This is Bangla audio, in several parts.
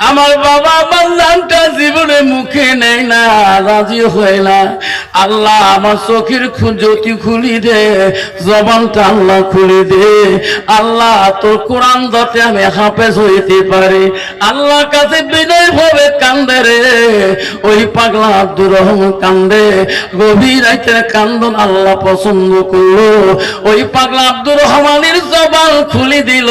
আমার বাবা আমার নামটা জীবনে মুখে নেয় না, রাজি হয় না। আল্লাহ আমার চোখের জ্যোতি খুলি দে, জবানটা আল্লাহ খুলি দে। আল্লাহ তোর কোরআন যাতে আমি হাফেজ হইতে পারি। আল্লাহর কাছে বিনয় ভাবে কান্দে রে, ওই পাগলা আব্দুর রহমান কান্দে। গভীর রাতের কান্দন আল্লাহ পছন্দ করলো। ওই পাগলা আব্দুর রহমানের জবান খুলি দিল।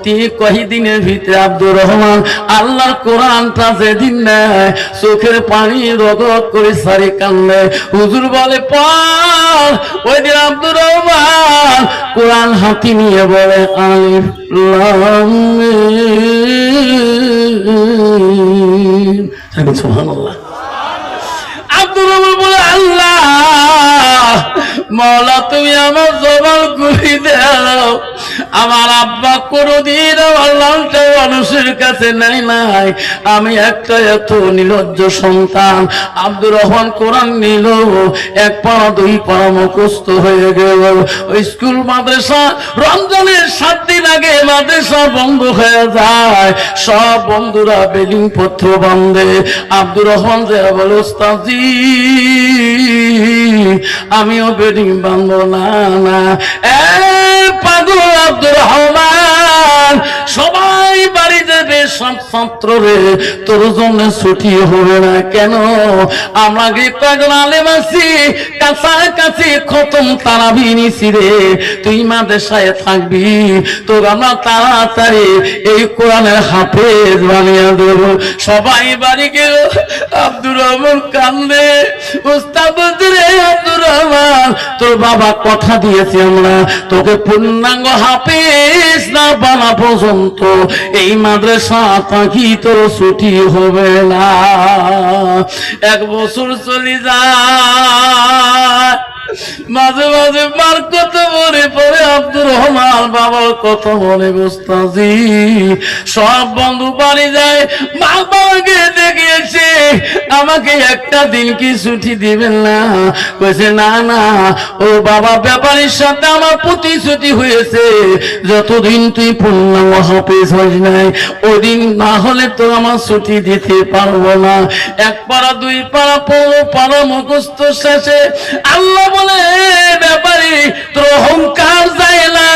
তিনি কয়েকদিনের ভিতরে আব্দুর রহমান আল্লাহর কোরআনটা যেদিন নেয়, চোখের পানি রগত করে সারি কান্দে। হুজুর বলে পড়। ওই দিন আব্দুর রহমান কোরআন হাতি নিয়ে বলে আলিফ লাম মিম। সুবহানাল্লাহ। আব্দুর রহমান বলে আল্লাহ মাওলা তুমি আমার জবান খুলে দাও। আমার আব্বা কোনদিন আমার লালটা মানুষের কাছে নেয় নাই। আমি একটা এত নির্লজ্জ সন্তান। আব্দুর রহমান কোরআন নিল, এক পাড়া দুই পাড়া মুখস্থ হয়ে গেল। ওই স্কুল মাদ্রাসা রমজানের 7 দিন আগে মাদ্রাসা বন্ধ হয়ে যায়। সব বন্ধুরা বেডিং পত্র বান্ধে। আব্দুর রহমান যে বলে ওস্তাদজি আমিও বেডিং বাঁধবো না। না পাগল আব্দুর রহমান, সবাই বাড়ি যাবে, সব ছাত্র রে তোর জন্য ছুটি হবে না কেন? আমরা পাগল আলেম আছি, কাছাকাছি খতম তারাবি নিছি রে। তুই মাদ্রাসায় থাকবি, তোর আমরা তাড়াতাড়ি এই কোরআনের হাফেজ বানিয়ে দেব। সবাই বাড়ি গেল। আব্দুর রহমান কান্দে, ওস্তাদ রে আব্দুর রহমান তোর বাবা কথা দিয়েছে আমরা তোকে পূর্ণাঙ্গ হাফেজ না বানা পর্যন্ত এই মাদ্রাসা থাকি তোর ছুটি হবে না। 1 বছর চলে যায়। মাঝে মাঝে মার কত মনে পড়ে, আব্দুর রহমান বাবার কত মনে। গোস্তাজি সব বন্ধু বাড়ি যায়, মা বাবাকে দেখিয়েছে আমাকে একটা দিন কি ছুটি দিবেন না? কইছে না না, ও বাবা ব্যাপারীর সাথে আমার প্রতিশ্রুতি হয়েছে যতদিন তুই পূর্ণাঙ্গ হাফেজ হইস নাই ওদিন না হলে তো আমার ছুটি দিতে পারবো না। 1 পাড়া 2 পাড়া পড়ো পাড়া মুখস্থ শেষে আল্লাহ বলে ব্যাপারী তোর অহংকার যায় না।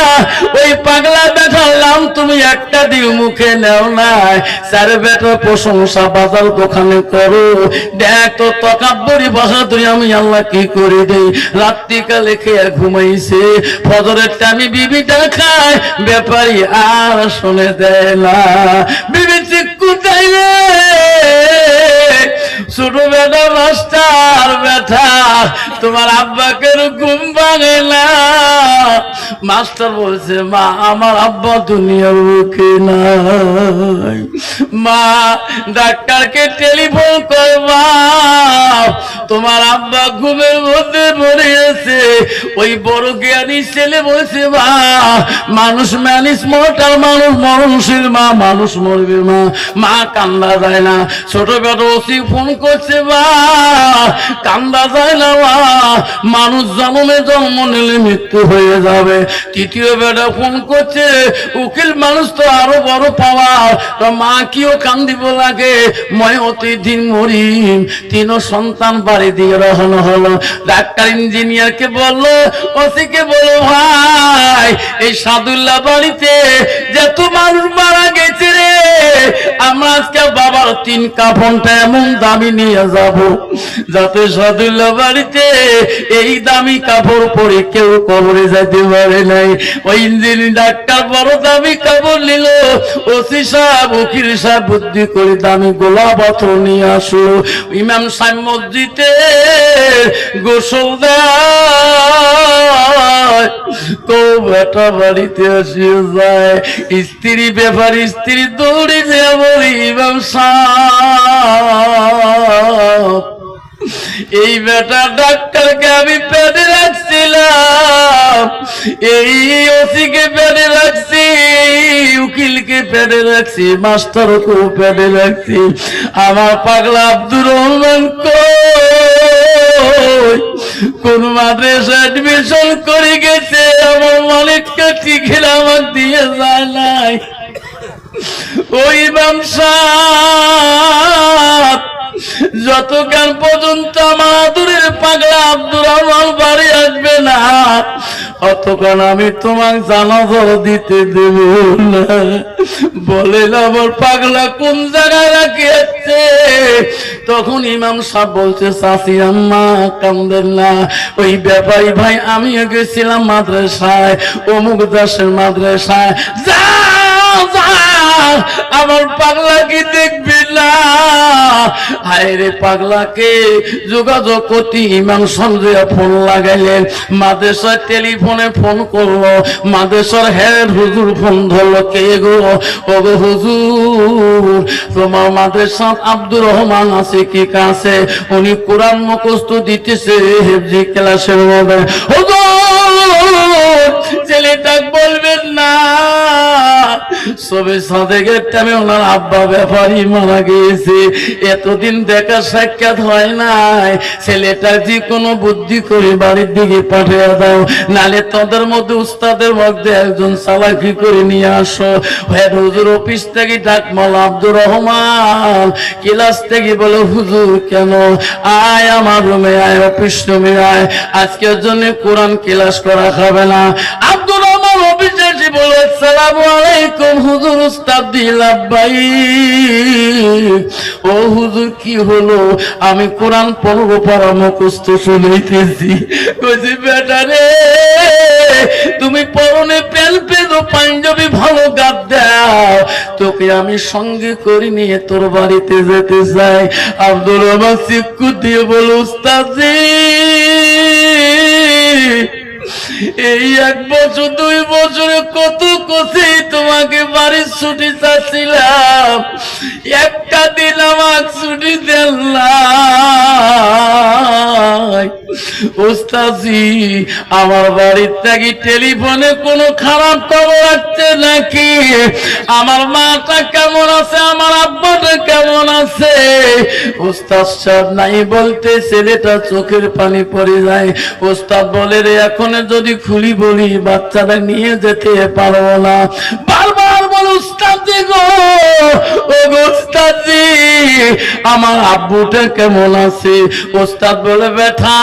ওই পাগলা বেটার নাম তুমি একটা দিন মুখে নেও নাই। স্যার বেটার প্রশংসা বাজার দোকানে করো, দেখ তো তকাব্বরি বাহাদুরি আমি আল্লাহ কি করে দেই। রাত্রিকালে খেয়ে ঘুমাইছে, ফজরের টাইমে বিবিটা খায়, ব্যাপারী আর শুনে দেয় না। বিবি চিক্কু চাইলে ছোট বেটা মাস্টার বেটা তোমার আব্বাকে ঘুম ভাঙে না। মাস্টার বলছে মা আমার আব্বা দুনিয়ার বুকে নাই। মা ডাক্তারকে টেলিফোন করবা, তোমার আব্বা ঘুমের মধ্যে পড়ে আছে। ওই বড় জ্ঞানী ছেলে বলছে মা মানুষ ম্যানিস মরটাল, মানুষ মরণশীল, মা মানুষ মরবে। মা মা কান্দা যায় না। ছোট বেটা ওসি ফোন করছে মা কান্দা যায় না। মা মানুষ জন্মে জন্ম নিলে মৃত্যু হয়ে যাবে। তৃতীয় বেটা ফোন করছে উকিল মানুষ তো আরো বড় পাওয়ার, তো মা কিও কান্দিব লাগে, মই অতিদিন মরিম। 3 সন্তান বাড়ি দিয়ে রহন হলো। ডাক্তার ইঞ্জিনিয়ারকে বললো, ওসিকে বলো ভাই এই সাদুল্লাহ বাড়িতে যত মানুষ মারা গেছে রে, আমরা আজকে বাবার 3 কাফনটা এমন দামি নিয়ে যাব যাতে সাদুল্লাহ বাড়িতে এই দামি কাপড় পরে কেউ কবরে যেতে পারে নাই। ওই ইঞ্জিনিয়ার ডাক্তার বড় দামি কাপড় নিল। ওসি সাহেব উকিল সাহেব বুদ্ধি করে দামি গোলা পাথর নিয়ে আসলো। ইমাম সাহেব মসজিদে গোসল দেয়, তো বেটা বাড়িতে আসিয়ে যায়। স্ত্রী ব্যাপার স্ত্রী দৌড়ে যে বলি ইমাম সাহেব এই বেটা ডাক্তারকে আমি পেটে রাখছিলাম, এই ওসিকে পেটে রাখছি, উকিলকে পেটে রাখছি, মাস্টারকেও পেটে রাখছি। আমার পাগলা আব্দুর রহমান কোন মাদ্রাসা এডমিশন করে গেছে, আমার মালিককে টিকিট আমার দিয়ে যায় নাই। ওই ইমাম সাহেব যতক্ষণ পর্যন্ত আমার আদরের পাগলা আব্দুর রহমান বাড়ি আসবে না অতক্ষণ আমি তোমাকে জানাজা দিতে দেব না। বলেন আমার পাগলা কোন জায়গায় রাখিয়েছে? তখন ইমাম সাহেব বলছে, চাচি আম্মা কান্দেন না, ওই ব্যাপারী ভাই আমিও গেছিলাম মাদ্রাসায়, অমুক দাসের মাদ্রাসায়, যা আমার পাগলাকে দেখবি না। হায়রে পাগলাকে যোগাযোগ করতে ইমাম সঞ্জয় ফোন লাগাইলেন, মাদ্রাসার টেলিফোনে ফোন করলো, মাদ্রাসার হেড হুজুর ফোন ধরলো, কে গো? ও গো হুজুর, তোমার মাদ্রাসার আব্দুর রহমান আছে কি কাছে? উনি কোরআন মুখস্থ দিতেছে হেফজি ক্লাসের মধ্যে। হুজুর ছেলেটা বলবেন না, সবে সাদেকের টাইমে ওনার আব্বা ব্যাপারী মারা গিয়েছে, এতদিন দেখা সাক্ষাৎ হয় নাই, ছেলেটা যে কোনো বুদ্ধি করে বাড়ির দিকে পাঠিয়ে দাও, নালে তোদের মধ্যে উস্তাদের মধ্যে একজন চালাকি করে নিয়ে আসো। হেড হুজুর অফিস থেকে ডাক মাল আব্দুর রহমান ক্লাস থেকে বলে, হুজুর কেন? আয় আমার রুমে আয়, অফিস রুমে আয়, আজকের জন্য কোরআন ক্লাস করা খাবে না। আব্দুর রহমান অফিসে এসে বলে, আসসালামু আলাইকুম হুজুর। উস্তাদ দিলাম ভাই। ও হুজুর কি হলো? আমি কোরআন পড়বো, পারা মুখস্থ শুনাইতেছি। কইছি বেটা রে, তুমি পরনে পেল পেদো পাঞ্জাবি ভালো গাদ দাও, তোকে আমি সঙ্গে করে নিয়ে তোর বাড়িতে যেতে চাই। আব্দুর রহমান চিক্কু দিয়ে বল, উস্তাদ জি এই 1 বছর 2 বছরে কত কষে তোমাকে বাড়ির ছুটি চাচ্ছিলাম, একটা দিন আমাকে ছুটি দেন না। ওস্তাজি আমার বাড়ির থেকে টেলিফোনে কোনো খারাপ খবর আসছে নাকি? আমার মাটা কেমন আছে, আমার আব্বাটা কেমন আছে? ওস্তাদ সাহেব নাই বলতে ছেলেটা চোখের পানি পড়ে যায়। ওস্তাদ বলে, রে এখন যদি খুলি বলি বাচ্চাটা নিয়ে যেতে পারবো না। বারবার বলে, উস্তাদি গো, ও উস্তাদি আমার আব্বুটা কেমন আছে? ওস্তাদ বলে, বেটা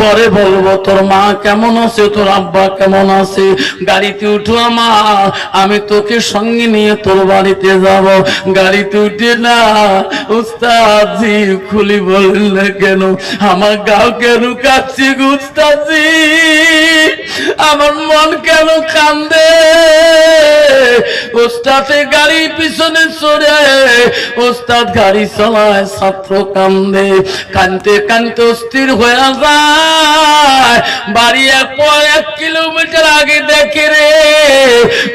পরে বলবো, তোর মা কেমন আছে, তোর আব্বা কেমন আছে, গাড়িতে উঠো আমার, আমি তোকে সঙ্গে নিয়ে তোর বাড়িতে যাব। গাড়িতে উঠে না উস্তাদজি খুলি বললেন না কেন? আমার গাও কেন কাঁদছে গো উস্তাদজি, আমার মন কেন কান্দে? ওস্তাদে গাড়ির পিছনে চড়ে ওস্তাদ গাড়ি চালায়, ছাত্র কান্দে, কানতে কানতে অস্থির হয়ে যায়। বাড়ি 1 কিলোমিটার আগে দেখে রে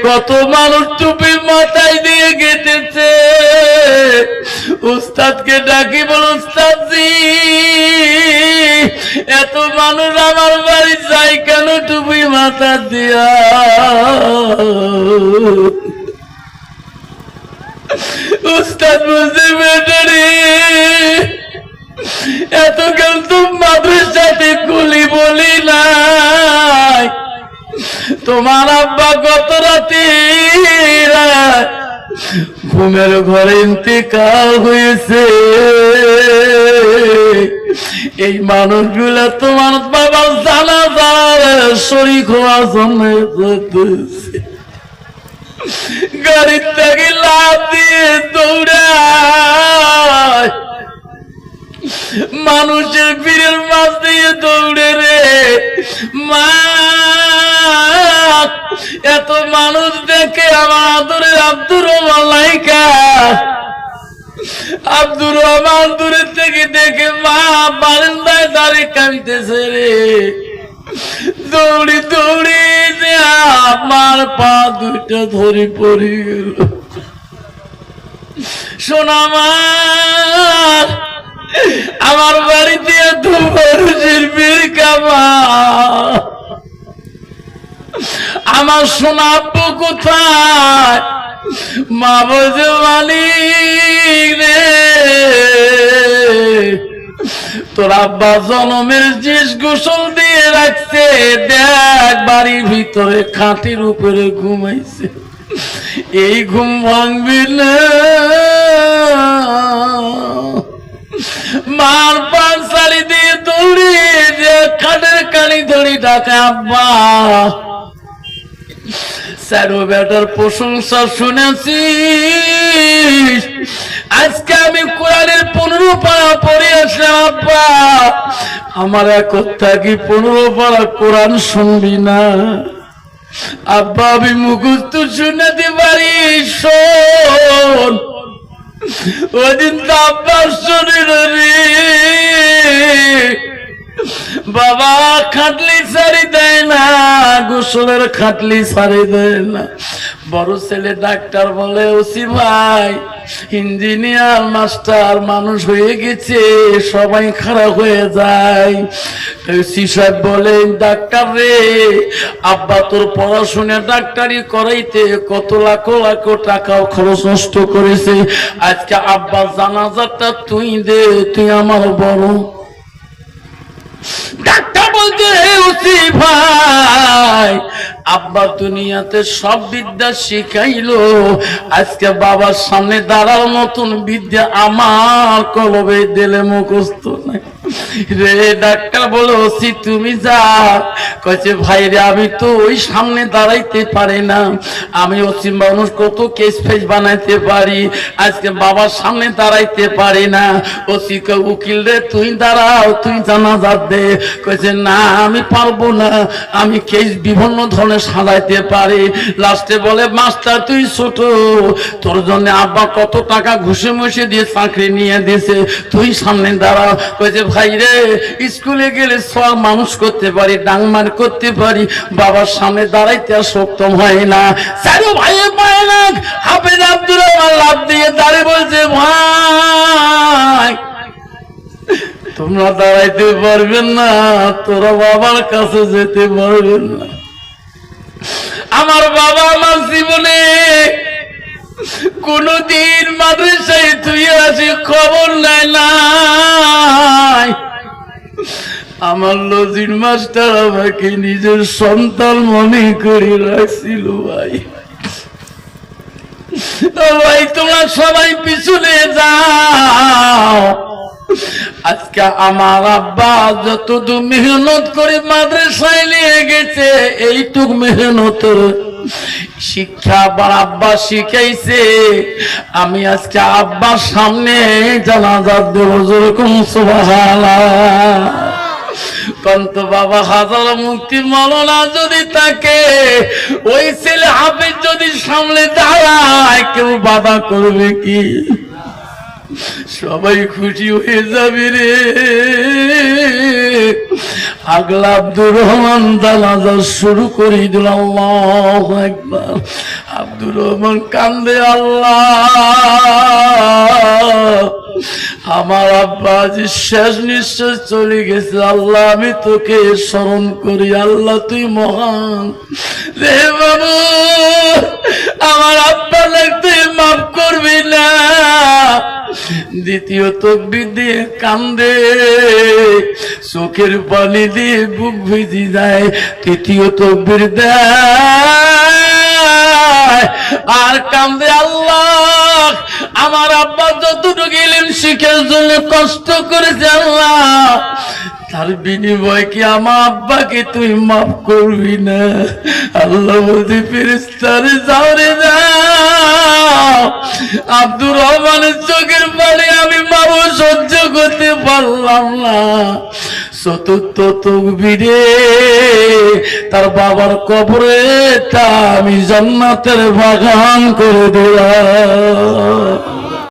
কত মানুষ টুপি মাথায় দিয়ে গেতেছে। উস্তাদকে ডাকি বল, উস্তাদজি এত মানুষ আমার বাড়ি যায় কেন টুপি মাথা দিয়া? উস্তাদ বলছে, বেটারে এত কেউ তো মাদ্রাসাতে কুলি বলি নাই, তোমার আব্বা গত রাতে ঘুমের ঘরে ইন্তেকাল হয়েছে। এই মানুষগুলা তোমার বাবার জানাজার শরীক হওয়ার জন্য গাড়ির থেকে লাফ দিয়ে দৌড়ায়, মানুষের ভিড়ের মাঝ দিয়ে দৌড়ে রে। মা এত মানুষ দেখে আমার আদরের আব্দুর রহমান লাইকা, আব্দুর রহমান দূরের থেকে দেখে মা বারান্দায় দাঁড়িয়ে কাঁদতেছে রে। দৌড়ি দৌড়ি আমার পা দুইটা ধরে পড়ে গেল। সোনা মা আমার বাড়িতে এত মানুষের ভিড় কামা, আমার সোনা আব্বু কোথায়? মা বলছে, মালিক রে তোর আব্বা জনমের জিস গোসল দিয়ে রাখছে, দেখ বাড়ির ভিতরে খাটের উপরে ঘুমাইছে। এই ঘুম ভাঙবি না। মার পান শাড়ি দিয়ে দৌড়ি যে খাটের কানি ধরি ডাকে আব্বা। স্যারো বেটার প্রশংসা শুনেছি, আজকে আমি কোরআনের 15 পারা পড়ে আসলাম আব্বা, আমার এক থাকি 15 পারা কোরআন শুনবি না? আব্বা আমি মুখস্থ শুনাতে পারি, শোন। ওদিন তো আব্বার শরীর রে বাবা খাটলি সারি দেয় না, গোসলের খাটলি সারি দেয় না। বড় ছেলে ডাক্তার বলে, ওসি ভাই ইঞ্জিনিয়ার মাস্টার মানুষ হয়ে গেছে, সবাই খারাপ হয়ে যায়। ওসি সাহেব বলে, ডাক্তার রে আব্বা তোর পড়াশোনা ডাক্তারি করাইতে কত লাখ লাখ টাকাও খরচ নষ্ট করেছে, আজকে আব্বা জানাজাটা তুই দে, তুই আমার বড়। ডাক্তার বলতে, ওসি ভাই আব্বা দুনিয়াতে সব বিদ্যা শিখাইলো, আজকে বাবার সামনে দাঁড়ার মতন বিদ্যা আমার কলবে দিলে মুখস্থ নাই রে। ডাক্তার বলে, ওসি তুমি যা। কয়েছে ভাই রে আমি তো ওই সামনে দাঁড়াইতে পারি না, আমি ওসি মানুষ কত কেস ফেস বানাইতে পারি, আজকে বাবার সামনে দাঁড়াইতে পারি না। ওসি উকিল রে তুই দাঁড়াও, তুই জানাজা দে। কয়েছে না আমি পারবো না, আমি কেস বিভিন্ন ধরনের সাজাইতে পারি। লাস্টে বলে, মাস্টার তুই ছোট, তোর জন্য আব্বা কত টাকা ঘুষে মুষে দিয়ে চাকরি নিয়ে দিয়েছে, তুই সামনে দাঁড়া। কয়েছে ভাই রে স্কুলে গেলে সব মানুষ করতে পারি, ডাংমার করতে পারি, বাবার সামনে দাঁড়াইতে আর সক্ষম হয় না। চারো ভাইয়ে পায় না। হাফেজ আব্দুর রহমান লাভ দিয়ে দাঁড়িয়ে বলছে, ভাই তোমরা দাঁড়াইতে পারবেন না, তোরা বাবার কাছে যেতে পারবেন না। আমার বাবা আমার জীবনে কোনদিন মাদ্রাসায় তুই আসি খবর নেয় নাই। আমার লজির মাস্টার আমাকে নিজের সন্তান মনে করে রাখছিল। ভাই ভাই তোমরা সবাই পিছনে যাও। আজকে আমার আব্বা যতটুকু মেহনত করে মাদ্রাসায় নিয়ে গেছে, এইটুক মেহনতের শিক্ষা আবার আব্বা শিখাইছে। আমি আজকে আব্বার সামনে জানাজা দেব, যেরকম সুবহানাল্লাহ। কন্ত বাবা হাজার মুক্তি মৌলানা যদি থাকে, ওই ছেলে হাফেজ যদি সামনে দাঁড়ায়, কেউ বাধা করবে কি? সবাই খুশি হয়ে যাবে রে। আগলা আব্দুর রহমান জানাজা শুরু করে দিল। আল্লাহু আকবার। আব্দুর রহমান কান্দে, আল্লাহ আমার আব্বা আজ শেষ নিঃশ্বাস চলে গেছে, আল্লাহ আমি তোকে স্মরণ করি, আল্লাহ তুই মহান রে বাবু, আমার আব্বা লাগতে মাফ করবি না। দ্বিতীয় তকবীর দিয়ে কান্দে, চোখের পানি দিয়ে বুক ভিজে যায়। তৃতীয় তকবীর দেয় আর কান্দে, আল্লাহ আমার আব্বা যতটুকু ইলম শিখার জন্য কষ্ট করেছে, আল্লাহ তার বিনিময় কি আমার আব্বাকে তুই মাফ করবি না? আল্লাহ বলতে, ফেরেশতারে যাও রে যাও। আব্দুর রহমানের চোখের পানি আমি মাফ সহ্য করতে পারলাম না। চতুর্থ তকবীরে তার বাবার কবরে আমি জান্নাতের বাগান করে দিলাম।